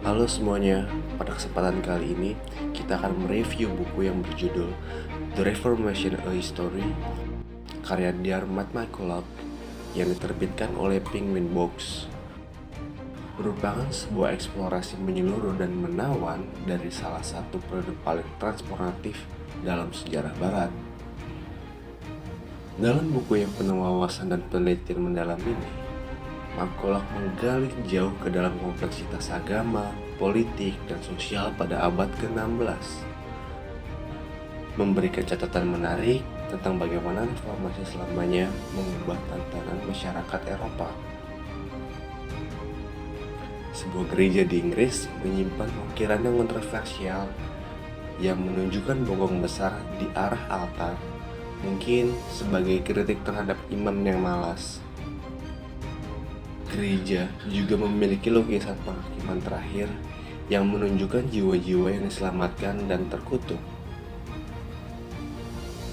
Halo semuanya, pada kesempatan kali ini kita akan mereview buku yang berjudul The Reformation: A History karya Diarmaid MacCulloch yang diterbitkan oleh Penguin Books. Merupakan sebuah eksplorasi menyeluruh dan menawan dari salah satu periode paling transformatif dalam sejarah Barat. Dalam buku yang penuh wawasan dan penelitian mendalam ini, MacCulloch menggali jauh ke dalam kompleksitas agama, politik, dan sosial pada abad ke-16. Memberikan catatan menarik tentang bagaimana reformasi selamanya mengubah tatanan masyarakat Eropa. Sebuah gereja di Inggris menyimpan ukiran yang kontroversial yang menunjukkan bokong besar di arah altar, mungkin sebagai kritik terhadap imam yang malas. Gereja juga memiliki lukisan penghakiman terakhir yang menunjukkan jiwa-jiwa yang diselamatkan dan terkutuk.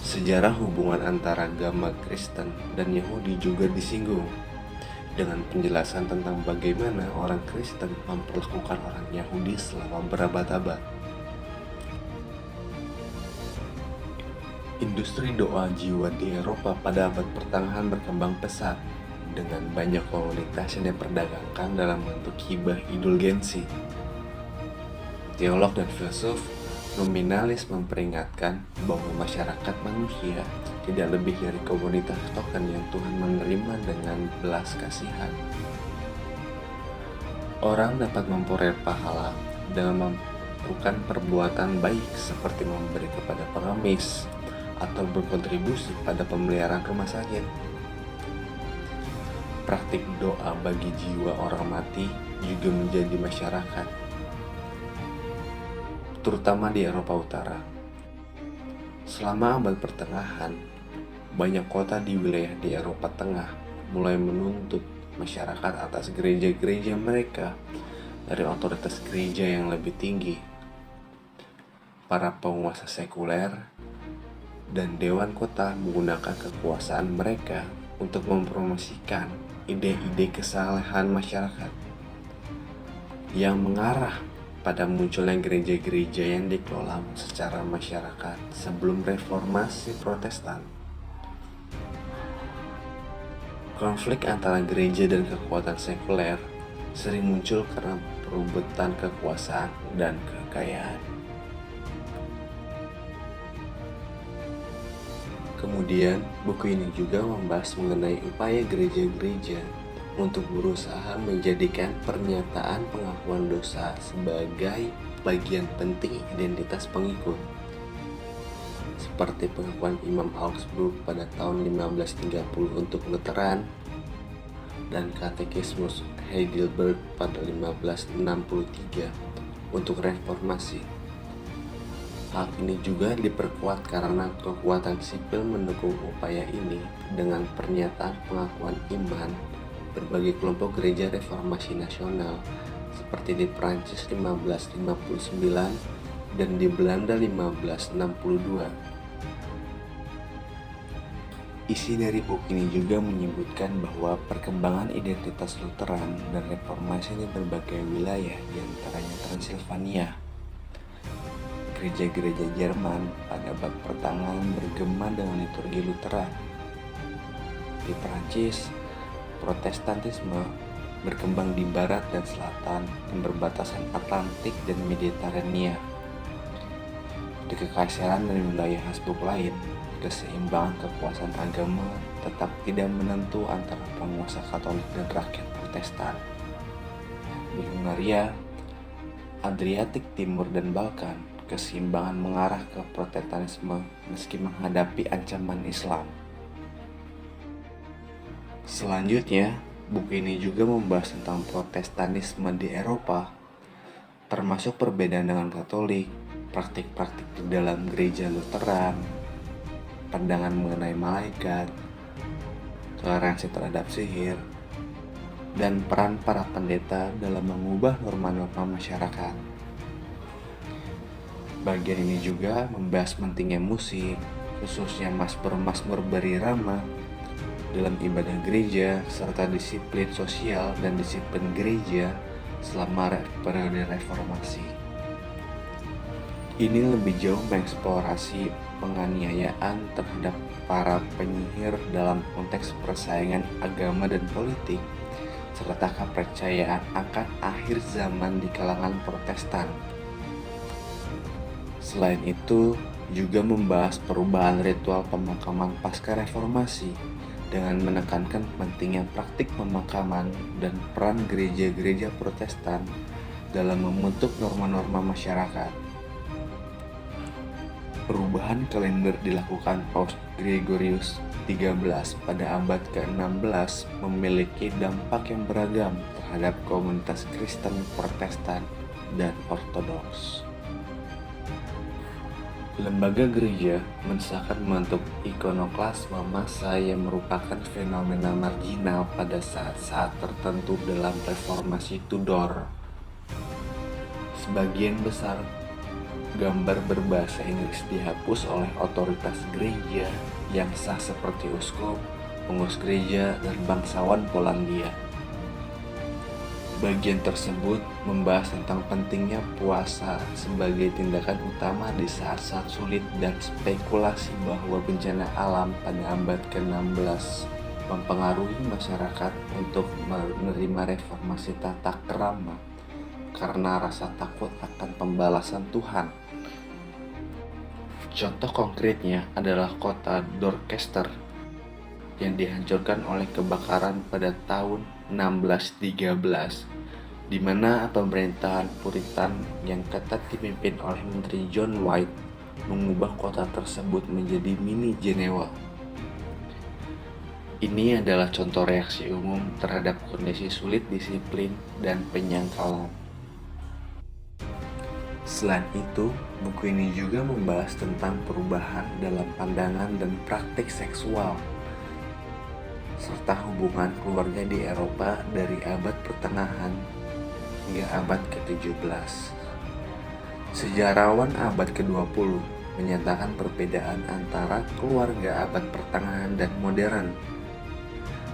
Sejarah hubungan antara agama Kristen dan Yahudi juga disinggung, dengan penjelasan tentang bagaimana orang Kristen memperlakukan orang Yahudi selama berabad-abad. Industri doa jiwa di Eropa pada abad pertengahan berkembang pesat, dengan banyak komunitas yang diperdagangkan dalam bentuk hibah indulgensi. Teolog dan filsuf nominalis memperingatkan bahwa masyarakat manusia tidak lebih dari komunitas token yang Tuhan menerima dengan belas kasihan. Orang dapat memperoleh pahala dengan melakukan perbuatan baik seperti memberi kepada pengemis atau berkontribusi pada pemeliharaan rumah sakit. Praktik doa bagi jiwa orang mati juga menjadi masyarakat, terutama di Eropa Utara. Selama abad pertengahan, banyak kota di wilayah di Eropa Tengah mulai menuntut masyarakat atas gereja-gereja mereka dari otoritas gereja yang lebih tinggi. Para penguasa sekuler dan dewan kota menggunakan kekuasaan mereka untuk mempromosikan ide-ide kesalahan masyarakat yang mengarah pada munculnya gereja-gereja yang dikelola secara masyarakat sebelum reformasi Protestan. Konflik antara gereja dan kekuatan sekuler sering muncul karena perebutan kekuasaan dan kekayaan. Kemudian, buku ini juga membahas mengenai upaya gereja-gereja untuk berusaha menjadikan pernyataan pengakuan dosa sebagai bagian penting identitas pengikut, seperti pengakuan Imam Augsburg pada tahun 1530 untuk Lutheran dan Katekismus Heidelberg pada 1563 untuk Reformasi. Hal ini juga diperkuat karena kekuatan sipil mendukung upaya ini dengan pernyataan pengakuan iman berbagai kelompok gereja reformasi nasional seperti di Prancis 1559 dan di Belanda 1562. Isi dari buku ini juga menyebutkan bahwa perkembangan identitas Lutheran dan reformasi di berbagai wilayah, diantaranya Transilvania. Gereja-gereja Jerman pada abad pertengahan bergema dengan liturgi Lutheran. Di Prancis, Protestantisme berkembang di barat dan selatan dan berbatasan Atlantik dan Mediterania. Di Kekaisaran dan wilayah Habsburg lain, keseimbangan kekuasaan agama tetap tidak menentu antara penguasa Katolik dan rakyat Protestan. Di Hungaria, Adriatik Timur dan Balkan, keseimbangan mengarah ke Protestantisme meski menghadapi ancaman Islam. Selanjutnya, buku ini juga membahas tentang Protestanisme di Eropa, termasuk perbedaan dengan Katolik, praktik-praktik di dalam gereja Lutheran, pandangan mengenai malaikat, toleransi terhadap sihir, dan peran para pendeta dalam mengubah norma-norma masyarakat. Bagian ini juga membahas pentingnya musik, khususnya mazmur-mazmur berirama dalam ibadah gereja, serta disiplin sosial dan disiplin gereja selama periode reformasi. Ini lebih jauh mengeksplorasi penganiayaan terhadap para penyihir dalam konteks persaingan agama dan politik, serta kepercayaan akan akhir zaman di kalangan Protestan. Selain itu, juga membahas perubahan ritual pemakaman pasca reformasi dengan menekankan pentingnya praktik pemakaman dan peran gereja-gereja Protestan dalam membentuk norma-norma masyarakat. Perubahan kalender dilakukan Paus Gregorius XIII pada abad ke-16 memiliki dampak yang beragam terhadap komunitas Kristen Protestan dan Ortodoks. Lembaga gereja mensahkan bentuk ikonoklasme massa yang merupakan fenomena marginal pada saat-saat tertentu dalam reformasi Tudor. Sebagian besar gambar berbahasa Inggris dihapus oleh otoritas gereja yang sah seperti uskup, pengurus gereja, dan bangsawan Polandia. Bagian tersebut membahas tentang pentingnya puasa sebagai tindakan utama di saat-saat sulit dan spekulasi bahwa bencana alam pada abad ke-16 mempengaruhi masyarakat untuk menerima reformasi tata krama karena rasa takut akan pembalasan Tuhan. Contoh konkretnya adalah kota Dorchester yang dihancurkan oleh kebakaran pada tahun 1613, di mana pemerintahan Puritan yang ketat dipimpin oleh Menteri John White mengubah kota tersebut menjadi mini Jenewa. Ini adalah contoh reaksi umum terhadap kondisi sulit disiplin dan penyangkalan. Selain itu, buku ini juga membahas tentang perubahan dalam pandangan dan praktik seksual, serta hubungan keluarga di Eropa dari abad pertengahan hingga abad ke-17. Sejarawan abad ke-20 menyatakan perbedaan antara keluarga abad pertengahan dan modern,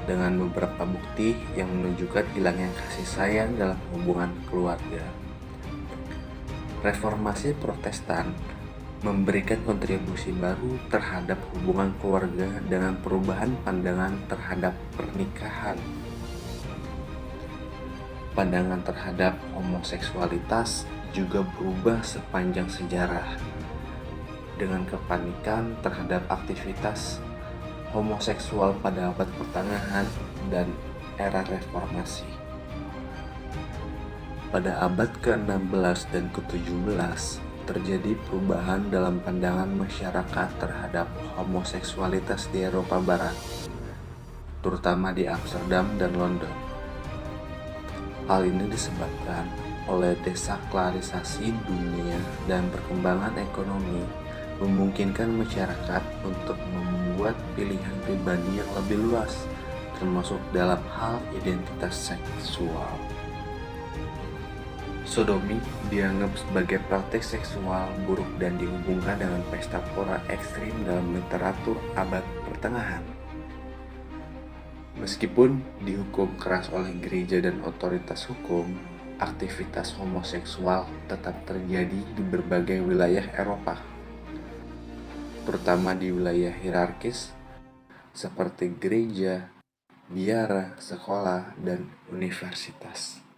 dengan beberapa bukti yang menunjukkan hilangnya kasih sayang dalam hubungan keluarga. Reformasi Protestan memberikan kontribusi baru terhadap hubungan keluarga dengan perubahan pandangan terhadap pernikahan. Pandangan terhadap homoseksualitas juga berubah sepanjang sejarah, dengan kepanikan terhadap aktivitas homoseksual pada abad pertengahan dan era reformasi. Pada abad ke-16 dan ke-17, terjadi perubahan dalam pandangan masyarakat terhadap homoseksualitas di Eropa Barat, terutama di Amsterdam dan London. Hal ini disebabkan oleh desakralisasi dunia dan perkembangan ekonomi memungkinkan masyarakat untuk membuat pilihan pribadi yang lebih luas, termasuk dalam hal identitas seksual. Sodomi dianggap sebagai praktik seksual buruk dan dihubungkan dengan pesta pora ekstrim dalam literatur abad pertengahan. Meskipun dihukum keras oleh gereja dan otoritas hukum, aktivitas homoseksual tetap terjadi di berbagai wilayah Eropa, terutama di wilayah hierarkis seperti gereja, biara, sekolah, dan universitas.